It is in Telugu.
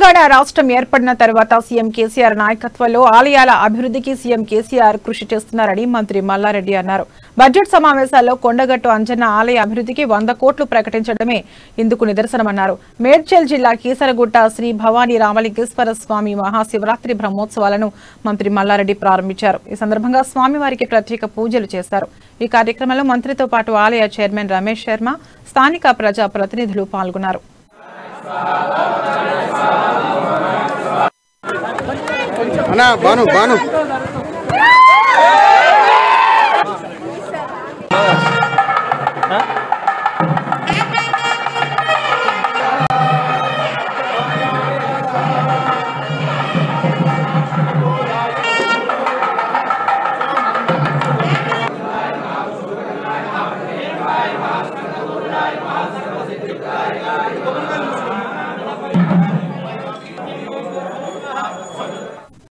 తెలంగాణ రాష్ట్రం ఏర్పడిన తర్వాత సీఎం కేసీఆర్ నాయకత్వంలో ఆలయాల అభివృద్ధికి సీఎం కేసీఆర్ కృషి చేస్తున్నారని మంత్రి మల్లారెడ్డి అన్నారు. బడ్జెట్ సమావేశాల్లో కొండగట్టు అంజన్న ఆలయ అభివృద్ధికి 100 కోట్లు ప్రకటించడమే ఇందుకు నిదర్శనమన్నారు. మేడ్చల్ జిల్లా కీసరగుట్ట శ్రీ భవానీ రామలింగేశ్వర స్వామి మహాశివరాత్రి బ్రహ్మోత్సవాలను మంత్రి మల్లారెడ్డి ప్రారంభించారు. ఈ సందర్భంగా స్వామివారికి ప్రత్యేక పూజలు చేశారు. ఈ కార్యక్రమంలో మంత్రితో పాటు ఆలయ చైర్మన్ రమేష్ శర్మ, స్థానిక ప్రజా ప్రతినిధులు పాల్గొన్నారు. బాను